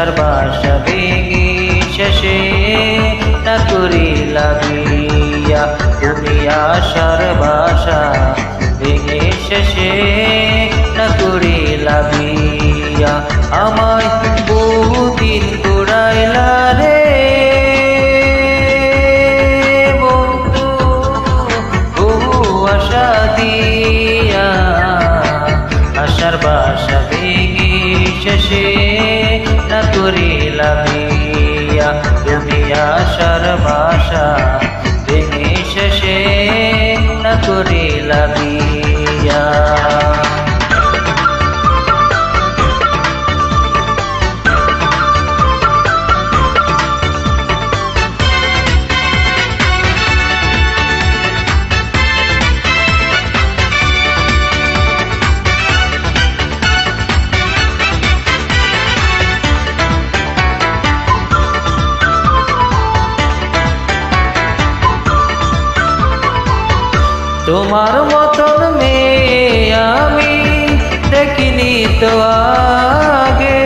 আশার বাসা ভেঙে শেষে না করিলা বিয়া। তুমি আশার বাসা ভেঙে শেষে না করিলা বিয়া। আমায় বহুদিন ঘুরাইলা রে বন্ধু, বহু আশা দিয়া। আশার বাসা ভেঙে শেষে না করিলা বিয়া। তুমি আশার বাসা ভেঙে শেষে না করিলা বিয়া। তোমার মতন মেয়ে আমি দেখিনি তো আগে,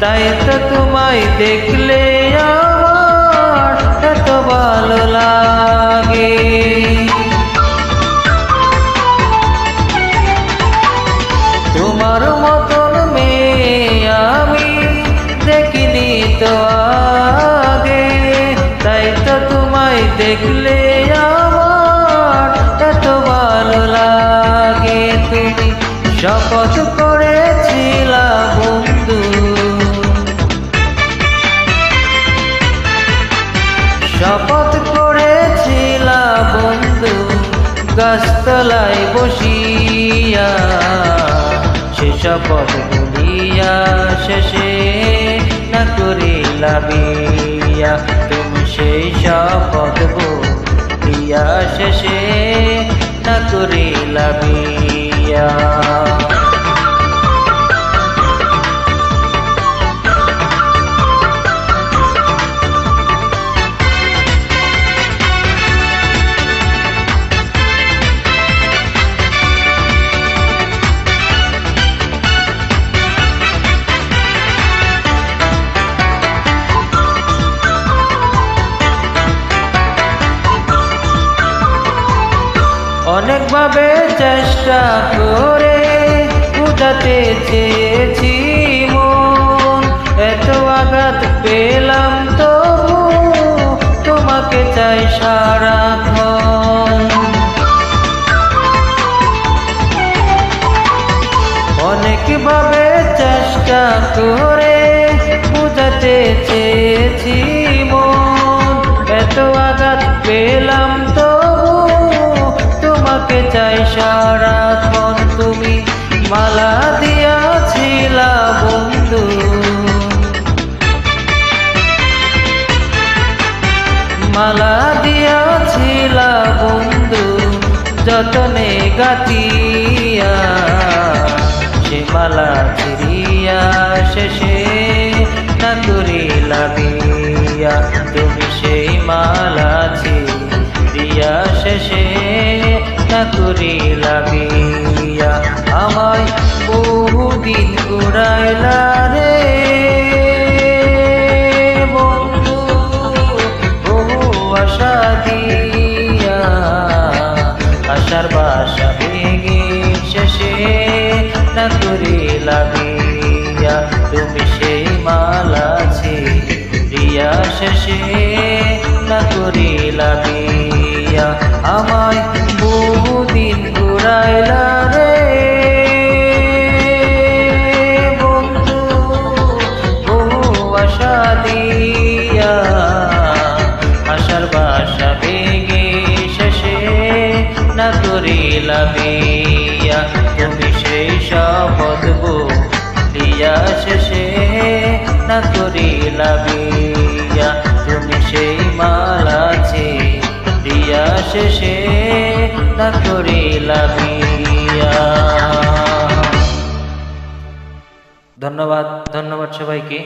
তাই তো তোমায় দেখলে আমার এত ভালো লাগে। তোমার মতন মেয়ে আমি দেখিনি তো আগে, তাই তো তোমায় দেখলে এত ভালো লাগে। তুমি শপথ করেছিলা বন্ধু, শপথ করেছিলা বন্ধু গাছতলায় বসিয়া। সে শপথ ভুলিয়া শেষে না করিলা বিয়া। তুমি সেই শপথ ভুলিয়া শেষে না করিলা বিয়া। অনেকভাবে চেষ্টা করে বুঝাতে চেয়েছি মন, এত আঘাত পেলাম তবু তোমাকে চাই সারাক্ষণ। অনেকভাবে চেষ্টা করে বুঝাতে চেয়েছি মন, এত আঘাত পেলাম তবু তোমাকে চাই সারাক্ষণ। তুমি মালা দিয়াছিলা বন্ধু, মালা দিয়াছিলা বন্ধু যতনে গাঁথিয়া। সে মালা ছিড়িয়া শেষে না করিলা বিয়া। তুমি সেই মালা ছিড়িয়া শেষে না করিলা বিয়া। আমায় বহুদিন ঘুরাইলা রে বন্ধু, বহু আশা দিয়া। আশার বাসা ভেঙে শেষে না করিলা বিয়া। তুমি সেই মালা ছিড়িয়া শেষে না করিলা বিয়া। আমায় বহুদিন ঘুরাইলা রে বন্ধু, বহু আশা দিয়া। আশার বাসা ভেঙে শেষে না করিলা বিয়া। তুমি সেই শপথ ভুলিয়া শেষে না করিলা বিয়া। তুমি সেই মালা ছিড়িয়া শেষে না করিলা বিয়া। ধন্যবাদ, ধন্যবাদ সবাইকে।